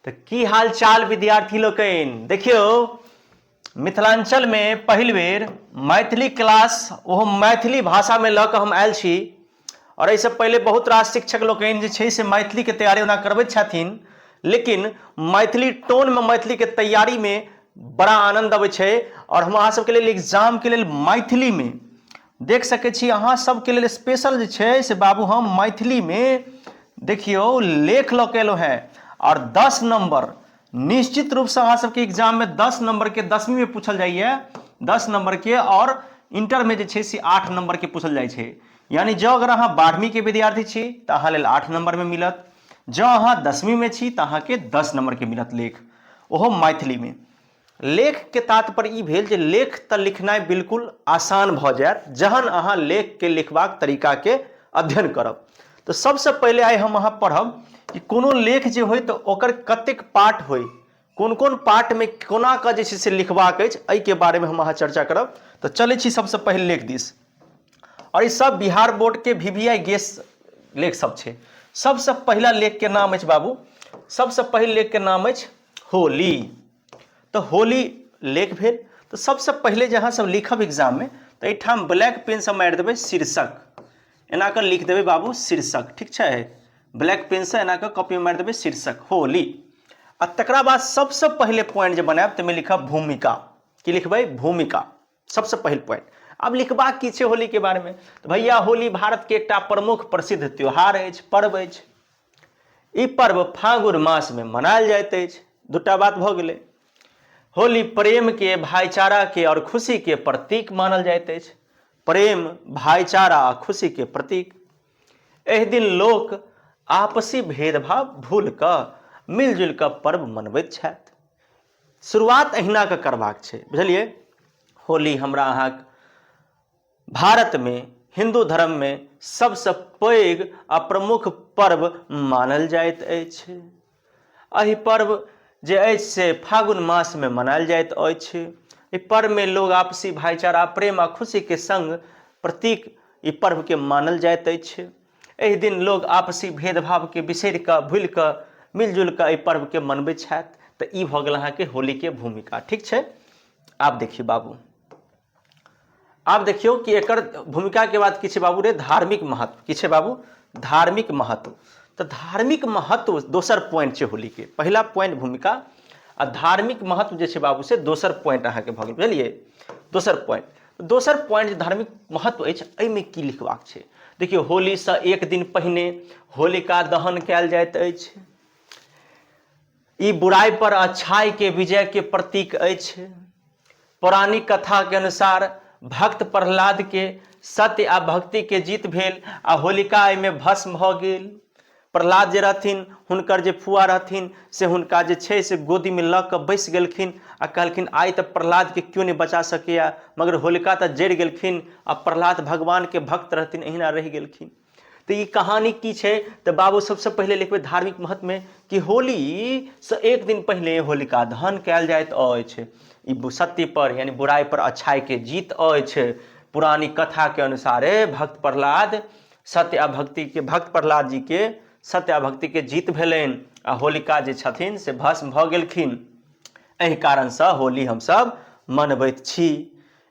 तो की हाल चाल विद्यार्थी लोकनि देखियो मिथिलांचल में पहिल बेर मैथिली क्लास ओहो मैथिली भाषा में लऽ कऽ हम आयल छी और एहिसँ पहले बहुत रास शिक्षक लोकनि जे छै से मैथिली के तैयारी ओना करबैत छथिन, लेकिन मैथिली टोन में मैथिली के तैयारी में बड़ा आनंद अबै छै और हम अहाँ सबके लेल एग्जाम के लेल मैथिली में देख सकै छी अहाँ सबके लेल स्पेशल जे छै से बाबू हम मैथिली में देखियो लेख लऽ के एलहुँ हैं और 10 नंबर निश्चित रूप से अहाँ सबके एग्जाम में 10 नंबर के 10वीं में पूछल जाइए 10 नंबर के और इंटर में जे छै से 8 नंबर के पूछल जाइ छै। यानी जो अगर अहाँ 12वीं के विद्यार्थी छी तो अहाँ लेल 8 नंबर में मिलत, जो अहाँ 10वीं में छी तो अहाँ के 10 नंबर के मिलत लेख, ओहो मैथिली में। लेख के तात्पर्य ई भेल जे लेख तऽ लिखनाइ बिल्कुल आसान भ जायत जहन अहाँ लेख के लिखबाक तरीका के अध्ययन करब। तो सबसे पहले आइ हम अहाँ पढ़ब कि कोनो लेख जे होय तो ओकर कतेक पार्ट होय, कोन कोन पार्ट में कोना कऽ जे छै से लिखबाक अछि, एहि के बारे में हम अहाँ चर्चा करब। तो चलै छी सबसे पहले लेख दिस, और ई सब बिहार बोर्ड के VVI गेस लेख सब छै। सबसे पहला लेख के नाम अछि बाबू, सबसे पहले लेख के नाम अछि होली। तो होली लेख भेल। तो सबसे पहले जे अहाँ सब लिखब एग्जाम में तो एहिठाम ब्लैक पेन से मारि देबै शीर्षक, एना कऽ लिख देबै बाबू शीर्षक, ठीक छै। ब्लैक पेन से एना कऽ कॉपी में मारि देबै शीर्षक होली। आ तकरा बाद सबसे पहले पॉइंट जे बनायब ताहिमे लिखब भूमिका। की लिखबै? भूमिका, सबसे पहल पॉइंट। अब लिखबाक की छै होली के बारे में? तो भैया होली भारत के एकटा प्रमुख प्रसिद्ध त्योहार अछि, पर्व अछि। ई पर्व फागुन मास में मनायल जाइत अछि। दूटा बात भऽ गेलै। होली प्रेम के, भाईचारा के और खुशी के प्रतीक मानल जाइत अछि। प्रेम, भाईचारा आ खुशी के प्रतीक। एहि दिन लोक आपसी भेदभाव भूल कऽ मिलजुल कऽ पर्व मनबैत छथि। शुरुआत अहिना कऽ करबाक छै, बुझलियै। होली हमरा अहाँक भारत में हिंदू धर्म में सबसे पैघ आ प्रमुख पर्व मानल जाइत अछि। एहि पर्व जे अछि से फागुन मास में मनायल जाइत अछि। ई पर्व में लोग आपसी भाईचारा, प्रेम आ खुशी के संग प्रतीक ई पर्व के मानल जाइत अछि। एहि दिन लोग आपसी भेदभाव के बिसरि कऽ भूलि कऽ मिलजुल कऽ एहि पर्व के मनबैत छथि। तऽ ई भऽ गेल अहाँके होली के भूमिका, ठीक छै। आब देखिए बाबू, आब देखियो कि एकर भूमिका के बाद की छै बाबू रे? धार्मिक महत्व। की छै बाबू? धार्मिक महत्व। तो धार्मिक महत्व दोसर पॉइंट छै होली के। पहला पॉइंट भूमिका आ धार्मिक महत्व जे छै बाबू से दोसर पॉइंट अहाँके भऽ गेल, बुझलिए। दोसर पॉइंट जे धार्मिक महत्व अछि, एहिमे की लिखबाक छै? देखियो होली से एक दिन पहिने होलिका दहन कयल जाइत अछि। ई बुराई पर अच्छाई के विजय के प्रतीक अछि। पौराणिक कथा के अनुसार भक्त प्रहलाद के सत्य आ भक्ति के जीत भेल आ होलिका एहिमे भस्म भऽ गेल। प्रहलाद जे रहथिन, हुनकर जे फुआ रहथिन से हुनका जे छै से गोदी में लऽ कऽ बैसि गेलखिन आ कहलखिन आइ तऽ प्रहलाद के क्यों नहीं बचा सकैया, मगर होलिका तऽ जरि गेलखिन आ प्रहलाद भगवान के भक्त रहथिन, एहिना रहि गेलखिन। तो ये कहानी की छै? तो बाबू सबसे पहले लिखबै धार्मिक महत्व में कि होली से एक दिन पहले होलिका दहन कयल जाइत अछि। ई सत्य पर यानी बुराई पर अच्छाई के जीत अछि। पुरानी कथा के अनुसार भक्त प्रहलाद सत्य आ भक्ति के, भक्त प्रहलाद जी के सत्य आ भक्ति के जीत भेलनि आ होलिका जे छथिन से भस्म भऽ गेलखिन। एहि कारण से होली हम सब मनबैत छी।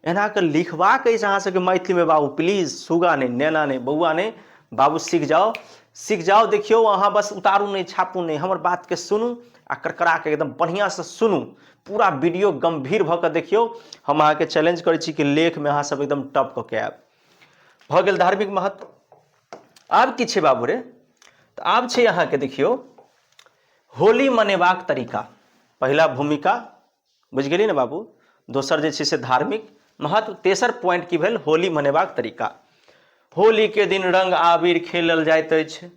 एना के लिखबाक अछि अहाँ सबके मैथिली में बाबू, प्लीज। सुगा नहीं, नैना नहीं, बउआ नहीं, बाबू सीख जाओ, सीख जाओ। देखियो अहाँ बस उतारू नहीं, छापू नहीं, हमर बात के सुनू आ करकरा के एकदम बढ़िया से सुनू। पूरा वीडियो गंभीर भऽ कऽ देखियो। हम अहाँ के चैलेंज करै छी कि लेख में अहाँ सब एकदम टॉप कऽ के आयब। भऽ गेल धार्मिक महत्व। आब की छै बाबू रे? तो आब छै अहाँ के देखियो होली मनेबाक तरीका। पहला भूमिका बुझ गेलिए ना बाबू, दोसर जे छै से धार्मिक महत्व, तेसर पॉइंट की भेल? होली मनेबाक तरीका। होली के दिन रंग आबिर खेलल जाइत अछि।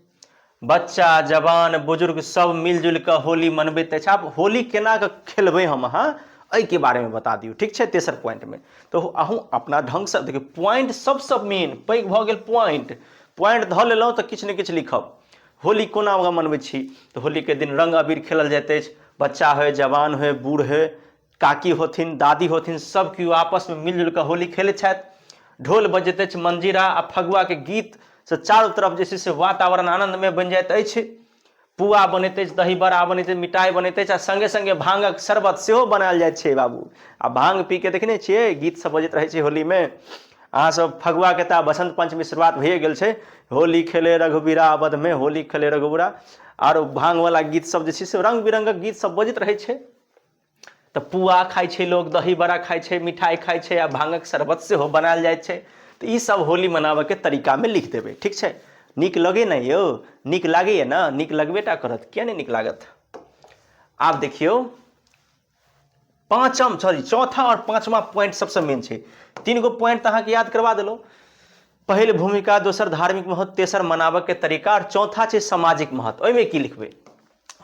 बच्चा जवान बुजुर्ग सब मिलजुल कऽ होली मनबैत अछि। आब होली केना कऽ खेलबै हम अहाँ, एहि के बारे में बता दियौ, ठीक छै। तेसर पॉइंट में तो अहूँ अपना ढंग से देखियो। पॉइंट सबसे मेन पैघ भऽ गेल पॉइंट। पॉइंट धऽ लेलहुँ तऽ किछु ने किछु लिखब। होली कोना मनबै छी? तो होली के दिन रंग अबीर खेलल जाइत अछि। बच्चा हो, जवान हो, बूढ़ हो, काकी होथिन, दादी होथिन, सब केओ आपस में मिलजुल कऽ होली खेलैत छथि। ढोल बजैत अछि, मंजीरा आ फगुआ के गीत से चारों तरफ जे छै से वातावरण आनंदमय बनि जाइत अछि। पुआ बनैत अछि, दही बड़ा बनैत अछि, मिठाई बनैत अछि, आ संगे संगे भांगक शरबत सेहो बनायल जाइत छै बाबू। आ भांग पी के देखने छियै गीत सब बजैत रहै छै होली में। अहाँ सब फगुआ के तऽ बसंत पंचमी शुरुआत भइए गेल छै। होली खेले रघुबीरा अवध में, होली खेले रघुबीरा, और भांग वाला गीत सब जे छै से रंग बिरंगक गीत सब बजैत रहै छै। तऽ पुआ खाइ छै लोग, दही बड़ा खाइ छै, मिठाई खाइ छै, आ भांगक शरबत सेहो बनायल जाइत छै। तऽ ई सब होली मनाबे के तरीका में लिख देबै, ठीक छै। नीक लगे ने यौ, नीक लागैए ने, नीक लगबेटा करत, किया नहीं नीक लागत। आब देखियौ पांचम सॉरी चौथा और पांचवा पॉइंट सबसे मेन छै। 3 गो पॉइंट तो अहाँके याद करवा देलहुँ। पहिल भूमिका, दोसर धार्मिक महत्व, तेसर मनाबे के तरीका, और चौथा छै सामाजिक महत्व। ओहिमे की लिखबै?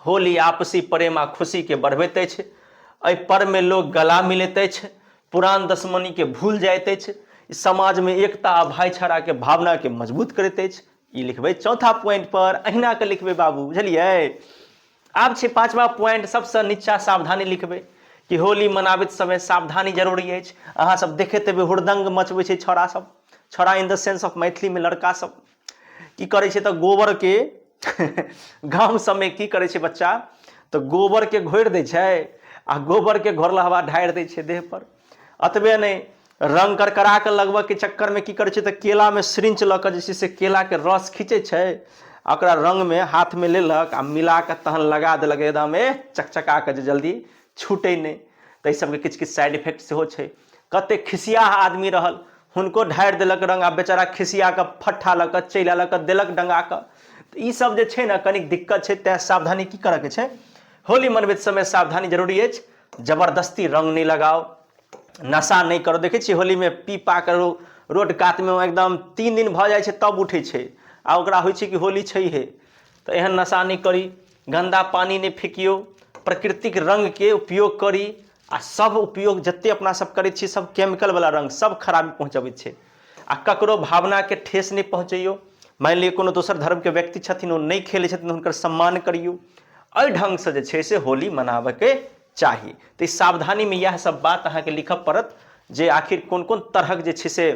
होली आपसी प्रेम आ खुशी के बढ़बैत अछि। एहि पर्व में लोग गला मिलैत अछि, पुरान दुश्मनी के भूल जाइत अछि, समाज में एकता आ भाईचारा के भावना के मजबूत करैत अछि। ई लिखबै चौथा पॉइंट पर, अहिना के लिखबै बाबू, बुझलियै। आब छै पांचवा पॉइंट, सबसे नीचा सावधानी लिखबै कि होली मनाबैत समय सावधानी जरूरी अछि। अहाँ सब देखैत हेबै हुड़दंग मचबै छै छौड़ा सब, छौड़ा in the sense of Maithili में लड़का सब की करै छै तऽ गोबर के गांव सब में की करै छै बच्चा, तऽ गोबर के घोरि दै छै आ गोबर के घोरला हवा ढारि दै छै देह पर। अतबे नहीं, रंग करकरा के लगबऽ के चक्कर में की करै छै तऽ केला में सिरिंच लऽ कऽ जे छै से केला के रस खींचै छै, ओकरा रंग में हाथ में लेलक आ मिला के तहन लगा देलक एकदम चकचका के, जे जल्दी छूटे नहीं। तो सबके किछु किछु साइड इफेक्ट सेहो छै। कते खिसिया आदमी रहल, हुनको ढारि देलक रंग, आ बेचारा खिसिया के फट्ठा लऽ कऽ चलि आलक, देलक डंगा के। तऽ ई सब जे छै ने कनिक दिक्कत छै, तें सावधानी की करऽ के छै, होली मनबैत समय सावधानी जरूरी अछि। जबरदस्ती रंग नहीं लगाओ, नशा नहीं करो। देखै छियै होली में पी पा कर रोड कात में एकदम 3 दिन भऽ जाइ छै तब उठै छै, आ ओकरा होइ छै कि होली छैहे। तो एहन नशा नहीं करी, गंदा पानी नहीं फेंकियो, प्राकृतिक रंग के उपयोग करी। आ सब उपयोग जते अपना सब करै छी सब केमिकल वाला रंग, सब खराबी पहुंचाबैत छै। आ ककरो भावना के ठेस नहीं पहुंचैयो। मान लिअ कोनो दोसर धर्म के व्यक्ति छथिन, ओ नहीं खेलै छथिन, हुनकर सम्मान करियो। एहि ढंग से जे छै से होली मनाबे के चाही। तो इस सावधानी में यह सब बात अहाँके लिखऽ पड़त, जे आखिर कोन कोन तरहक जे छै से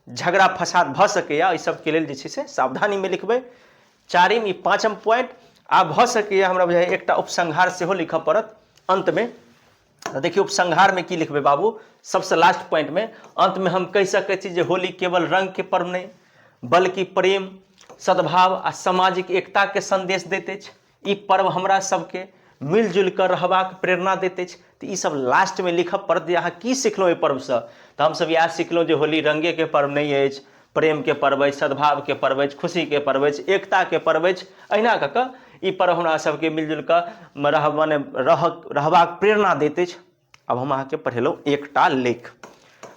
झगड़ा फसाद भऽ सकैया, एहि सबके लेल जे छै से सावधानी में लिखबै। चारिम ई पांचम पॉइंट। आब भऽ सकैया हमरा बुझाइया एकटा उपसंहार सेहो लिखऽ पड़त अंत में। देखिए उपसंहार में की लिखबै बाबू, सबसे लास्ट पॉइंट में, अंत में हम कह सकै छी जे होली केवल रंग के पर्व नहीं, बल्कि प्रेम, सद्भाव आ सामाजिक एकता के संदेश दैत अछि। ई पर्व हमरा सबके मिलजुल कर रहबाक प्रेरणा दैत अछि। तो ई सब लास्ट में लिखऽ पड़त जे अहाँ की सिखलहुँ एहि पर्व से। तो हमसब इएह सिखलहुँ जे होली रंगे के पर्व नहीं अछि, प्रेम के पर्व अछि, सद्भाव के पर्व अछि, खुशी के पर्व अछि, एकता के पर्व अछि। अहिना कऽ कऽ ई पर्व हमरा सबके मिलजुल कऽ रहबाक प्रेरणा दैत अछि। अब हम अहाँके पढ़ेलहुँ एकटा लेख।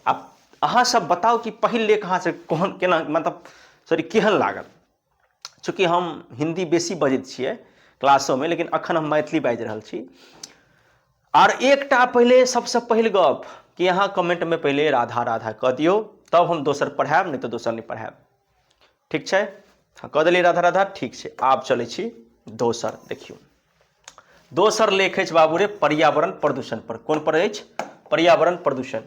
आब अहाँ सब बताउ कि पहिल लेख अहाँ से कोहन केना, मतलब सॉरी केहन लागल। चूँकि हम हिंदी बेसी बजैत छियै क्लासों में, लेकिन अखन हम मैथिली बाजि रहल छी। और एकटा पहले सबसे पहिल गप कि अहाँ कमेंट में पहले राधा राधा कह दियौ, तब हम दोसर पढ़ायब, नहीं तो दोसर नहीं पढ़ायब, ठीक छै। हाँ कह देलियै राधा राधा, ठीक छै। आब चलै छी दोसर। देखियौ दोसर लेख अछि बाबू रे पर्यावरण प्रदूषण पर। कोन पर अछि? पर्यावरण प्रदूषण।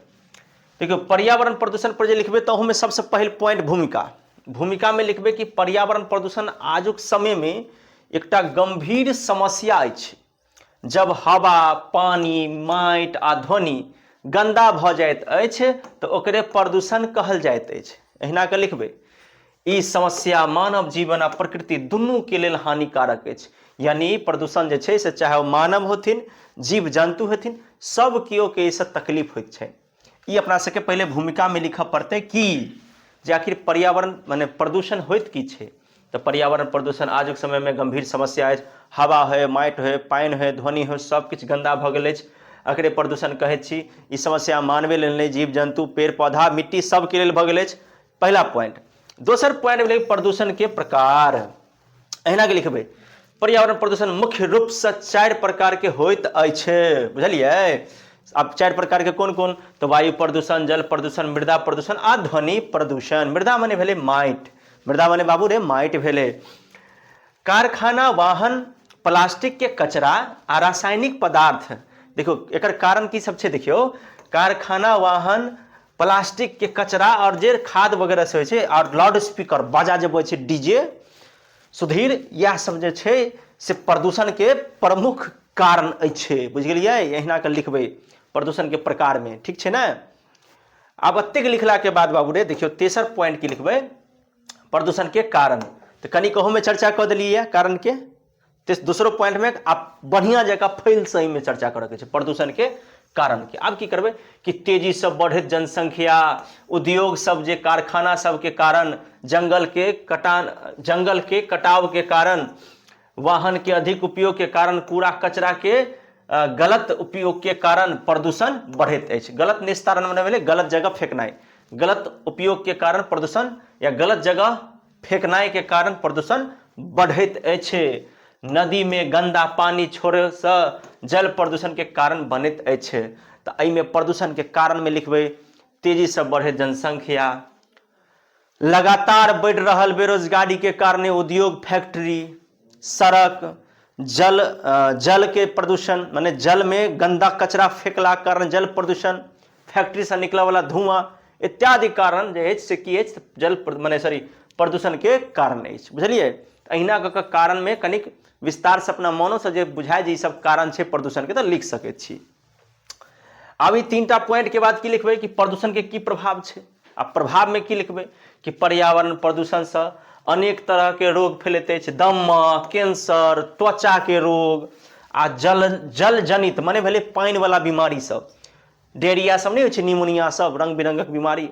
देखियौ पर्यावरण प्रदूषण पर जे लिखबै तऽ में सबसे पहिल पॉइंट भूमिका। भूमिका में लिखबै कि पर्यावरण प्रदूषण आजुक समय में एकटा गंभीर समस्या अछि। जब हवा, पानी, माटि आ ध्वनि गंदा भऽ जाइत अछि तऽ ओकरे प्रदूषण कहल जाइत अछि। अहिना कऽ लिखबै। ई समस्या मानव जीवन आ प्रकृति दुनू के लेल हानिकारक अछि। यानी प्रदूषण जे छै से चाहे वो मानव होथिन, जीव जंतु हेथिन, सब केओ के इससे तकलीफ होइत छै। ई अपना सबके पहले भूमिका में लिखऽ पड़तै कि जे आखिर पर्यावरण माने प्रदूषण होइत की छै। तो पर्यावरण प्रदूषण आजुक समय में गंभीर समस्या अछि। हवा हो, माटि हो, पानि हो, ध्वनि हो, सब किछु गंदा भऽ गेल अछि, एकरे प्रदूषण कहैत छी। ई समस्या मानवे लेल नहीं, जीव जंतु, पेड़ पौधा, मिट्टी सबके लेल भऽ गेल अछि। पहला पॉइंट। दोसर पॉइंट भेलै प्रदूषण के प्रकार। अहिना के लिखबै पर्यावरण प्रदूषण मुख्य रूप से 4 प्रकार के होइत अछि। बुझलियै? अब 4 प्रकार के कोन कोन? तो वायु प्रदूषण, जल प्रदूषण, मृदा प्रदूषण आ ध्वनि प्रदूषण। मृदा माने भेलै माटि, मृदा माने बाबू रे माटि भेलै। कारखाना, वाहन, प्लास्टिक के कचरा आ रासायनिक पदार्थ। देखो एकर कारण की सब छै, देखियो कारखाना, वाहन, प्लास्टिक के कचरा और जे खाद वगैरह से होइ छै, और लाउड स्पीकर बाजा जे बजै छै डीजे सुधीर, यह सब जे छै से प्रदूषण के प्रमुख कारण अछि। बुझ गेलियै, एहिना के लिखबै प्रदूषण के प्रकार में, ठीक छै ने। आब एतेक लिखला के बाद बाबू रे देखियो तेसर पॉइंट की लिखबै, प्रदूषण के कारण। तो कनी कहूँ में चर्चा कर दिलियै कारण के, दूसरो पॉइंट में आप बढ़िया जगह फैल सही में चर्चा करे के प्रदूषण के कारण के। आब की करबै कि तेजी से बढ़ैत जनसंख्या, उद्योग सब जे कारखाना सब के कारण, जंगल के कटाव के कारण, वाहन के अधिक उपयोग के कारण, कूड़ा कचरा के गलत उपयोग के कारण प्रदूषण बढ़ैत अछि। गलत निस्तारण मने भेलै गलत जगह फेंकनाइ, गलत उपयोग के कारण प्रदूषण या गलत जगह फेंकनाइ के कारण प्रदूषण बढ़ैत अछि। नदी में गंदा पानी छोड़े से जल प्रदूषण के कारण बनैत अछि। तो एहि में प्रदूषण के कारण में लिखबै तेजी से बढ़ैत जनसंख्या, लगातार बढ़ रहल बेरोजगारी के कारण उद्योग, फैक्ट्री, सड़क, जल के प्रदूषण माने जल में गंदा कचरा फेंकला कारण जल प्रदूषण, फैक्ट्री से निकले वाला धुआं इत्यादि कारण जे अछि से की अछि जल माने सॉरी प्रदूषण के कारण अछि। बुझलिए, अहिना क कारण में कनिक विस्तार से अपना मनो से जे बुझाय जे ई सब कारण छै प्रदूषण के तो लिख सकैत छी। आब ई तीनटा पॉइंट के बाद की लिखबै कि प्रदूषण के की प्रभाव छै। आ प्रभाव में की लिखबै कि पर्यावरण प्रदूषण से अनेक तरह के रोग फैलैत अछि, दमा, कैंसर, त्वचा के रोग आ जल जनित माने भेलै पानि वाला बीमारी सब, डायरिया सब नहीं होइ छै, निमोनिया सब, रंग बिरंगक बीमारी,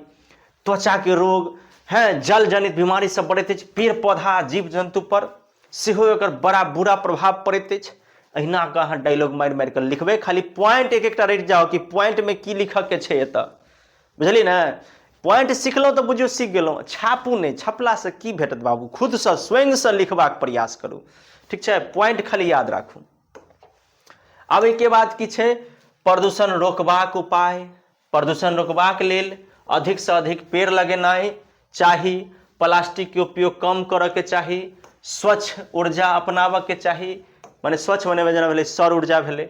त्वचा के रोग है, जल जनित बीमारी सब बढ़ैत अछि। पेड़ पौधा जीव जंतु पर सेहो एकर बड़ा बुरा प्रभाव पड़ैत अछि। अहिना के अहाँ डायलॉग मारि मारि के लिखबै, खाली पॉइंट एक एकटा रटि जाओ कि पॉइंट में की लिखक के छै एतऽ। बुझलियै ने, पॉइंट सिखलहुँ तऽ बुझियौ सीख गेलहुँ, छापू नहीं, छपला से की भेटत बाबू, खुद से स्वयं से लिखबाक प्रयास करू, ठीक छै, पॉइंट खाली याद राखू। आब एहिके बाद की छै प्रदूषण रोकबाक उपाय। प्रदूषण रोकबाक लेल अधिक से अधिक पेड़ लगेनाइ चाही, प्लास्टिक के उपयोग कम करऽ के चाही, स्वच्छ ऊर्जा अपनाबऽ के चाही, माने स्वच्छ मने जेना भेलै सौर ऊर्जा भेलै,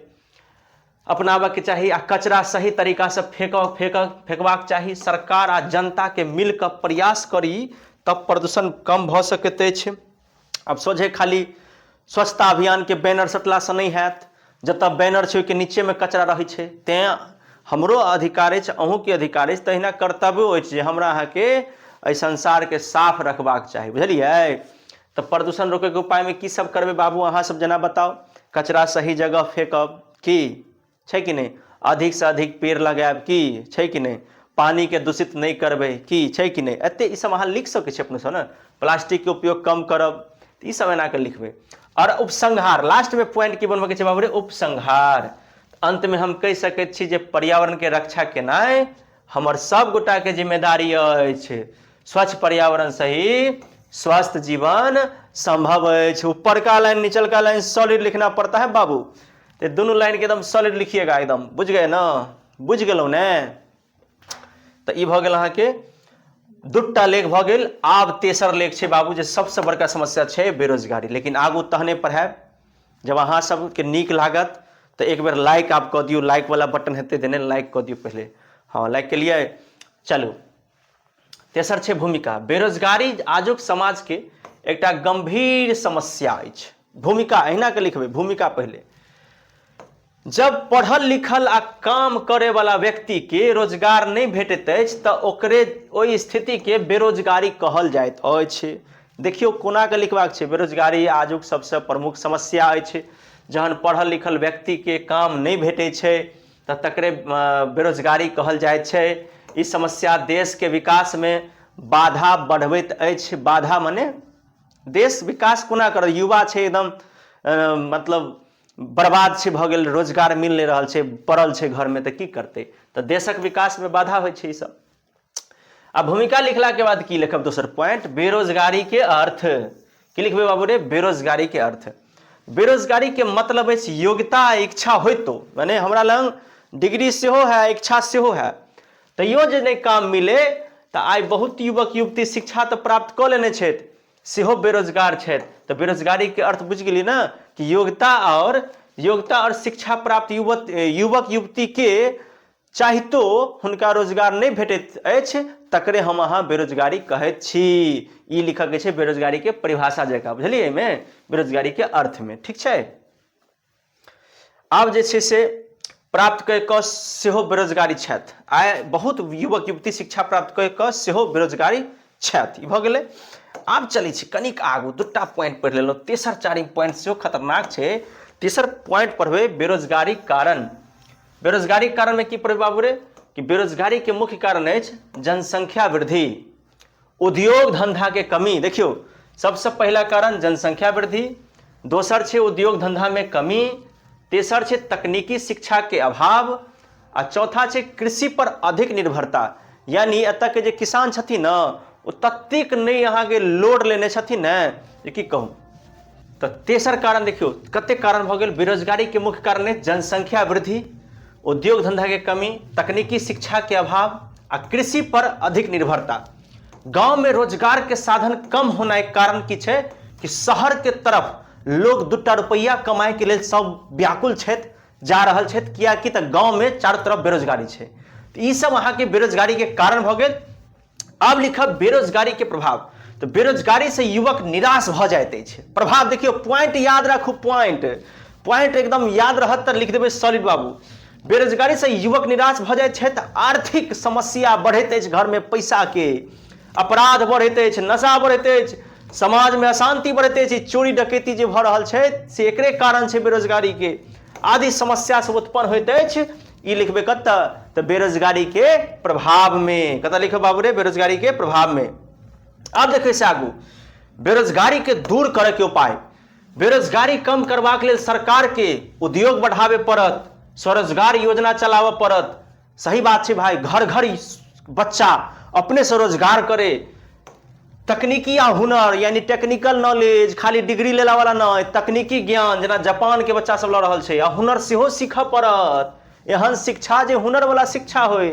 अपनाबऽ के चाही, आ कचरा सही तरीका से फेंकबाक चाही। सरकार आ जनता के मिल कऽ प्रयास करी तब प्रदूषण कम भऽ सकैत अछि। अब सोझे खाली स्वच्छता अभियान के बैनर सटला से नहीं हैत, जतऽ बैनर छै ओहिके नीचे में कचरा रहै छै। तेँ हमरो अधिकार अछि, अहूँ के अधिकार अछि, तहिना कर्तव्यो अछि जे हमरा अहाँके एहि संसार के साफ रखबाक चाही। बुझलियै, तो प्रदूषण रोके के उपाय में की सब करबै बाबू, अहाँ सब जना बताओ। कचरा सही जगह फेंकब, की छै कि नहीं, अधिक से अधिक पेड़ लगायब, की छै कि नहीं, पानी के दूषित नहीं करबै, की छै कि नहीं, एते ई सब अहाँ लिख सकै छी अपने से ने। प्लास्टिक के उपयोग कम करब, ई सब एना के लिखबै। और उपसंहार, लास्ट में पॉइंट की बनबे के छै बाबू रे, उपसंहार। अंत में हम कहि सकैत छी जे पर्यावरण के रक्षा केनाइ हमर सब गोटा के जिम्मेदारी अछि। स्वच्छ पर्यावरण से ही स्वस्थ जीवन संभव है। ऊपर का लाइन नीचल का लाइन सॉलिड लिखना पड़ता है बाबू, तो दोनों लाइन के एकदम सॉलिड लिखिएगा, एकदम बुझ गए ना, बुझ गेलौ ने। तो ई भ गेल अहाँ के दूटा लेख भ गेल। आब तेसर लेख छै बाबू जे सबसे बड़का समस्या छै बेरोजगारी। लेकिन आगू तहने पढ़ायब, जब अहाँ सबके नीक लागत तो एक बेर लाइक आप कह दियौ, लाइक वाला बटन हेतै देने, लाइक कह दियौ पहले, हाँ लाइक के लिए। चलू तेसर छै भूमिका। बेरोजगारी आजुक समाज के एकटा गंभीर समस्या अछि। भूमिका अहिना के लिखबै, भूमिका पहले। जब पढ़ल लिखल आ काम करे वाला व्यक्ति के रोजगार नहीं भेटैत अछि तऽ ओकरे ओहि स्थिति के बेरोजगारी कहल जाइत अछि। देखियौ कोना के लिखबाक छै, बेरोजगारी आजुक सबसे प्रमुख समस्या अछि। जहन पढ़ल लिखल व्यक्ति के काम नहीं भेटै छै तऽ तकरे बेरोजगारी कहल जाइत छै। ई समस्या देश के विकास में बाधा बढ़बैत अछि। बाधा मने देश विकास कोना करत, युवा छै एकदम मतलब बर्बाद छै भऽ गेल, रोजगार मिल नहीं रहल छै, पड़ल छै घर में, तऽ की करतै, तऽ देशक विकास में बाधा होइ छै ई सब। आ भूमिका लिखला के बाद की लिखब, दोसर पॉइंट, बेरोजगारी के अर्थ। की लिखबै बाबू रे, बेरोजगारी के अर्थ। बेरोजगारी के मतलब अछि योग्यता इच्छा होइतो, माने हमरा लग डिग्री सेहो है, इच्छा सेहो है, तैयो जे नहीं काम मिले तऽ आइ बहुत युवक युवती शिक्षा तऽ प्राप्त कऽ लेने छथि, सेहो बेरोजगार छथि। तऽ बेरोजगारी के अर्थ बुझ गेलियै ना कि योग्यता और शिक्षा प्राप्त युवक युवती के चाहितो हुनका रोजगार नहीं भेटैत अछि तकरे हम अहाँ बेरोजगारी कहैत छी। ई लिखऽ के छै बेरोजगारी के परिभाषा जकाँ, बुझलियै एहिमे बेरोजगारी के अर्थ में, ठीक छै। आब जे छै से प्राप्त कऽ कऽ सेहो बेरोजगारी छथि। आइ बहुत युवक युवती शिक्षा प्राप्त कऽ कऽ सेहो बेरोजगारी छथि। ई भऽ गेलै। आब चलै छी कनिक आगू, दूटा पॉइंट पढ़ि लेलहुँ। तेसर चारिम पॉइंट सेहो खतरनाक छै। तेसर पॉइंट पढ़बै बेरोजगारी कारण। बेरोजगारी कारण में की पढ़बै बाबू रे कि बेरोजगारी के मुख्य कारण अछि जनसंख्या वृद्धि, उद्योग धंधा के कमी। देखियो सबसे पहला कारण जनसंख्या वृद्धि, दोसर छै उद्योग धंधा में कमी, तेसर छै तकनीकी शिक्षा के अभाव, आ चौथा छै कृषि पर अधिक निर्भरता। यानी एतऽ के जे किसान छथिन न ओ ततेक नहीं अहाँके लोड लेने छथिन ने जे की कहूँ। तो तेसर कारण देखियो कते कारण भऽ गेल। बेरोजगारी के मुख्य कारण है जनसंख्या वृद्धि, उद्योग धंधा के कमी, तकनीकी शिक्षा के अभाव आ कृषि पर अधिक निर्भरता। गांव में रोजगार के साधन कम होना एक कारण की छै कि शहर के तरफ लोग दूटा रुपैया कमाए के लेल सब व्याकुल छथि, जा रहल छथि, कियाकि तऽ गांव में चारों तरफ बेरोजगारी छै। तो ई सब अहाँ के बेरोजगारी के कारण भऽ गेल। अब लिखब बेरोजगारी के प्रभाव। तो बेरोजगारी से युवक निराश भ जाइत अछि। प्रभाव देखियो, पॉइंट याद राखू, पॉइंट एकदम याद रहत तऽ लिख देबै सॉलिड बाबू। बेरोजगारी से युवक निराश भ जाइत छथि, आर्थिक समस्या बढ़ैत अछि, घर में पैसा के, अपराध बढ़ैत अछि, नशा बढ़ैत अछि, समाज में अशांति बढ़ैत अछि, चोरी डकैती जे भऽ रहल छै से एकरे कारण छै बेरोजगारी के, आदि समस्या सब उत्पन्न होइत अछि। ई लिखबे कतऽ तऽ बेरोजगारी के प्रभाव में। कतऽ लिखब बाबू रे बेरोजगारी के प्रभाव में। अब देखिए से आगू बेरोजगारी के दूर करे के उपाय। बेरोजगारी कम करबाक लेल सरकार के उद्योग बढ़ावे पड़त, स्वरोजगार योजना चलावे पड़त। सही बात छै भाई, घर घर बच्चा अपने से रोजगार करे। तकनीकी आ हुनर यानी टेक्निकल नॉलेज, खाली डिग्री लेला वाला नहीं, तकनीकी ज्ञान जेना जापान के बच्चा सब लऽ रहल छै, आ हुनर सेहो सीखऽ पड़त। एहन शिक्षा जे हुनर वाला शिक्षा होय,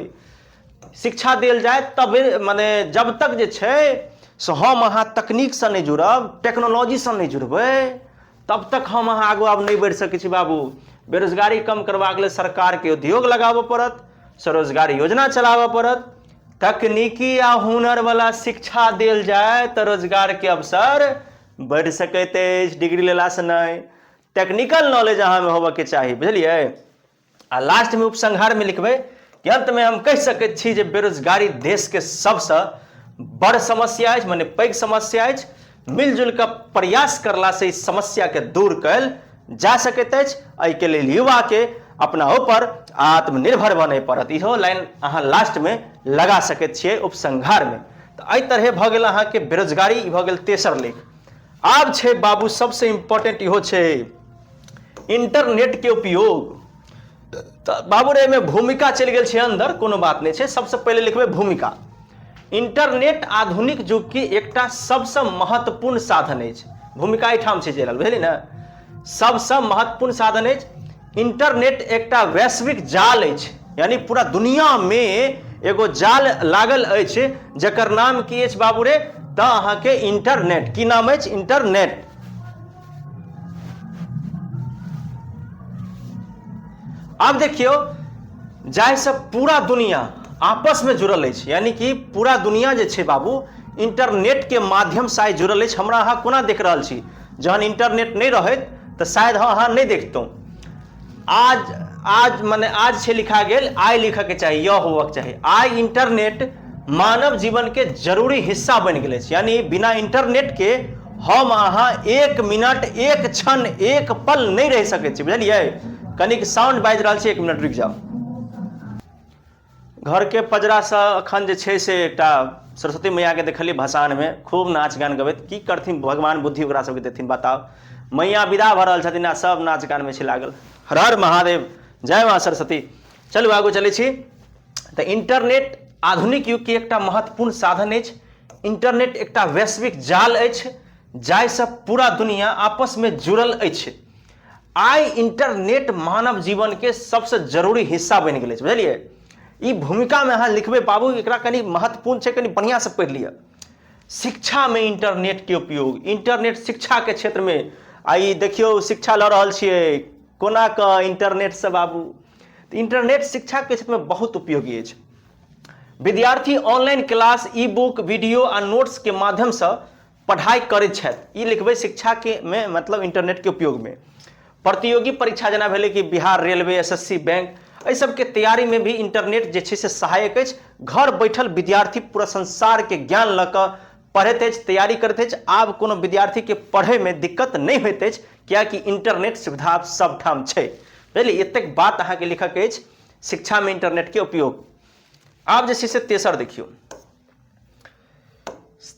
शिक्षा देल जाए तब माने जब तक जे छै से हम अहाँ तकनीक से नहीं जुड़ब, टेक्नोलॉजी से नहीं जुड़बै, तब तक हम अहाँ आगू आब नहीं बढ़ि सकै छी बाबू। बेरोजगारी कम करबाक लेल सरकार के उद्योग लगाबऽ पड़त, स्वरोजगार योजना चलाबऽ पड़त, तकनीकी आ हुनर वाला शिक्षा देल जाए तो रोजगार के अवसर बढ़ि सकैत अछि। डिग्री लेला से नहीं, टेक्निकल नॉलेज अहाँ में होबऽ के चाही, बुझलियै। आ लास्ट में उपसंहार में लिखबै कि अंत में हम कहि सकैत छी जे बेरोजगारी देश के सबसे बड़ समस्या अछि, माने पैघ समस्या अछि। मिलजुल कर प्रयास करला से इस समस्या के दूर कयल जा सकैत अछि। एहि के लेल युवा के अपना ऊपर आत्मनिर्भर बने पड़त। इहो लाइन अहाँ लास्ट में लगा सकैत छियै उपसंहार में। तो एहि तरह भऽ गेल अहाँ के बेरोजगारी, भऽ गेल तेसर लेख। आब छै बाबू सबसे इंपॉर्टेंट इहो छै इंटरनेट के उपयोग। तो बाबू रे में भूमिका चलि गेल छै अंदर, कोनो बात नहीं छै। सबसे पहले लिखबै भूमिका। इंटरनेट आधुनिक युग की एकटा सबसे महत्वपूर्ण साधन अछि। भूमिका एठाम छै चलल, बुझलियै ना। सबसे महत्वपूर्ण साधन अछि। इंटरनेट एकटा वैश्विक जाल अछि, यानी पूरा दुनिया में एगो जाल लागल अछि जकर नाम की अछि बाबू रे तऽ अहाँ के इंटरनेट। की नाम अछि? इंटरनेट। अब देखियो जाहि से पूरा दुनिया आपस में जुड़ल अछि, यानी कि पूरा दुनिया जे छै बाबू इंटरनेट के माध्यम से आइ जुड़ल अछि। हमरा अहाँ कोना देख रहल छी, जहन इंटरनेट नहीं रहत तो शायद अहाँ नहीं देखतौ। आज माने आज छै लिखा गेल, आइ लिखऽ के चाही, यह होबक चाही। आइ इंटरनेट मानव जीवन के जरूरी हिस्सा बन गेल अछि। यानी बिना इंटरनेट के हम अहाँ एक मिनट, एक क्षण, एक पल नहीं रह सकै छी, बुझलियै। कनिक साउंड बाजि रहल छै, एक मिनट रुक जाओ। घर के पजरा से अखन जे छै से एकटा सरस्वती मैया के देखलियै भसान में खूब नाच गान गबैत। की करथिन भगवान बुद्धि ओकरा सबके देथिन बताओ। मैया विदा भऽ रहल छथिन आ सब नाच गान में छै लागल। हर हर महादेव, जय माँ सरस्वती। चलू आगू चलै छी। तऽ इंटरनेट आधुनिक युग के एकटा महत्वपूर्ण साधन अछि। इंटरनेट एकटा वैश्विक जाल अछि जाहिसँ पूरा दुनिया आपस में जुड़ल अछि। आइ इंटरनेट मानव जीवन के सबसे जरूरी हिस्सा बनि गेल अछि, बुझलियै। ई भूमिका में अहाँ लिखबै बाबू, एकरा कनि महत्वपूर्ण छै, कनि बढ़िया से पढ़ि लिअ। शिक्षा में इंटरनेट के उपयोग। इंटरनेट शिक्षा के क्षेत्र में आई देखियो शिक्षा लऽ रहल छियै कोना कऽ इंटरनेट से बाबू। तो इंटरनेट शिक्षा के क्षेत्र में बहुत उपयोगी है। विद्यार्थी online class, ebook, video आ नोट्स के माध्यम से पढ़ाई करैत छथि। ई लिखबै शिक्षा के में मतलब इंटरनेट के उपयोग में। प्रतियोगी परीक्षा जेना भेलै कि बिहार रेलवे, एसएससी, बैंक, एहि सबके तैयारी में भी इंटरनेट जे छै से सहायक अछि। घर बैठल विद्यार्थी पूरा संसार के ज्ञान लऽ कऽ पढ़ैत अछि, तैयारी करैत अछि। आब कोनो विद्यार्थी के पढ़े में दिक्कत नहीं होइत अछि, कियाकि इंटरनेट सुविधा सब ठाम छै। बुझलियै, एतेक बात अहाँके लिखक अछि शिक्षा में इंटरनेट के उपयोग। आब जे छै से तेसर देखियौ,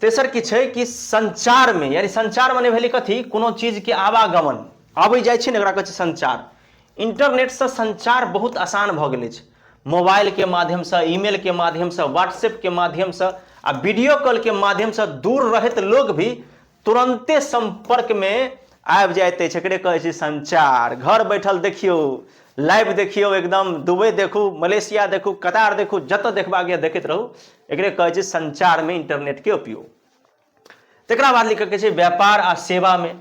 तेसर की छै कि संचार में, यानी संचार मने भेलै कथी, कोनो चीज के आवागमन आबै जाइ छै ने, एकरा कहै छै संचार। इंटरनेट से संचार बहुत आसान भऽ गेल अछि। मोबाइल के माध्यम से, ईमेल के माध्यम से, व्हाट्सएप के माध्यम से आ वीडियो कॉल के माध्यम से दूर रहैत लोग भी तुरंते संपर्क में आबि जाइत अछि। एकरे कहै छै संचार। घर बैठल देखियौ, लाइव देखियौ, एकदम दुबई देखू, मलेशिया देखू, कतार देखू, जतऽ देखबाक यऽ देखैत रहू। एकरे कहै छै संचार में इंटरनेट के उपयोग। तकरा बाद लिखऽ के छै व्यापार आ सेवा में।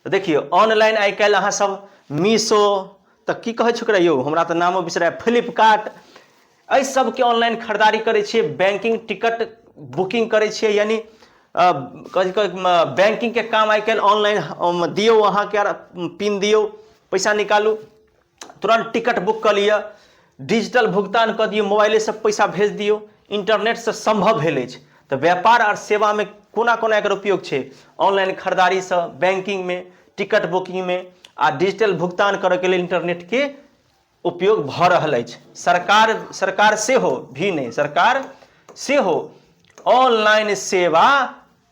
तो देखियौ ऑनलाइन आइ काल्हि अहाँ सब मीशो, तऽ की कहै छै ओकरा यौ, हमरा तऽ नामो बिसराय, फ्लिपकार्ट, एहि सबके ऑनलाइन खरीदारी करै छियै। बैंकिंग टिकट बुकिंग करै छियै, यानी बैंकिंग के काम आइ काल्हि ऑनलाइन दियौ, अहाँके पिन दियौ, पैसा निकालू, तुरंत टिकट बुक कऽ लिअ, डिजिटल भुगतान कऽ दियौ, मोबाइले से पैसा भेज दियौ। इंटरनेट से संभव भेल अछि। तऽ व्यापार और सेवा में कोना कोना एकर उपयोग छै, ऑनलाइन खरीदारी से, बैंकिंग में, टिकट बुकिंग में आ डिजिटल भुगतान करऽ के लेल इंटरनेट के उपयोग भऽ रहल अछि। सरकार सेहो भी नहीं, सरकार सेहो ऑनलाइन सेवा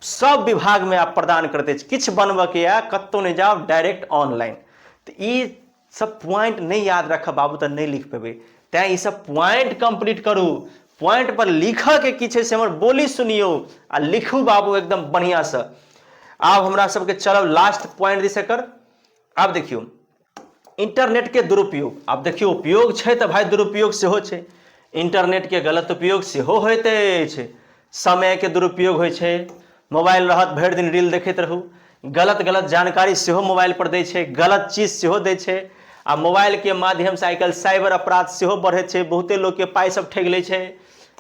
सब विभाग में आप प्रदान करते अछि। किछु बनबऽ के या कतौ नहीं जाओ, डायरेक्ट ऑनलाइन। तो ई सब पॉइंट नहीं याद रखब बाबू तऽ नहीं लिख पेबै। तैं ई सब पॉइंट कंप्लीट करू। पॉइंट पर लिखऽ के की छै से हमर बोली सुनियौ आ लिखू बाबू एकदम बढ़िया से। आब हमरा सबके चलब लास्ट पॉइंट दिस एकर। आब देखियौ इंटरनेट के दुरुपयोग। आब देखियौ उपयोग छै तऽ भाई दुरुपयोग सेहो छै। इंटरनेट के गलत उपयोग सेहो होइत अछि। समय के दुरुपयोग होइ छै, मोबाइल रहत भरि दिन रील देखैत रहू, गलत जानकारी सेहो मोबाइल पर दै छै, गलत चीज सेहो दै छै। आ मोबाइल के माध्यम से आइ काल्हि साइबर अपराध सेहो बढ़ैत छै, बहुते लोग के पाइ सब ठगि लै छै।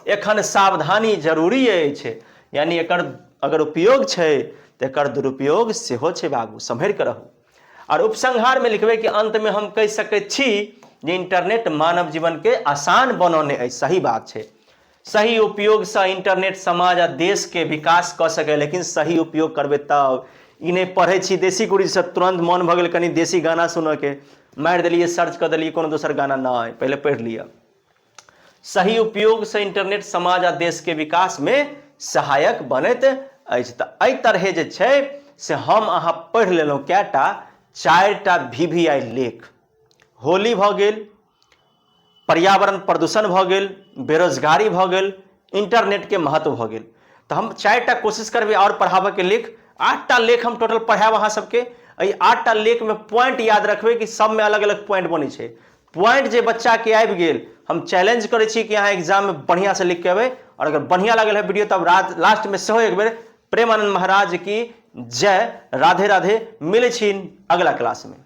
एखन सावधानी जरूरी अछि, यानी एकर अगर उपयोग छै तऽ एकर दुरुपयोग सेहो छै बाबू, सम्हरि कऽ रहू। और उपसंहार में लिखबै कि अंत में हम कहि सकैत छी जे इंटरनेट मानव जीवन के आसान बनौने अछि। सही बात छै। सही उपयोग से इंटरनेट समाज आ देश के विकास कऽ सकै, लेकिन सही उपयोग करबै तब। ई नहीं पढ़ै छी देसी गुरुजी से तुरंत मन भऽ गेल कनी देसी गाना सुनऽ के, मारि देलियै, सर्च कऽ देलियै कोनो दोसर गाना, नहीं, पहले पढ़ि लिअ। सही उपयोग से इंटरनेट समाज आ देश के विकास में सहायक बनैत अछि। तऽ एहि तरहे जे छै से हम अहाँ पढ़ि लेलहुँ कैटा, 4टा VVI लेख। होली भऽ गेल, पर्यावरण प्रदूषण भऽ गेल, बेरोजगारी भऽ गेल, इंटरनेट के महत्व भऽ गेल। तऽ हम 4टा कोशिश करबै और पढ़ाबऽ के लेख। 8टा लेख हम टोटल पढ़ायब अहाँ सबके। एहि 8टा लेख में पॉइंट याद रखबै कि सब में अलग अलग पॉइंट बनै छै। पॉइंट जे बच्चा के आबि गेल, हम चैलेंज करै छी कि अहाँ एग्जाम में बढ़िया से लिख के अबै। और अगर बढ़िया लागल है वीडियो तब लास्ट में सेहो एक बेर प्रेमानंद महाराज की जय, राधे राधे। मिलै छी अगला क्लास में।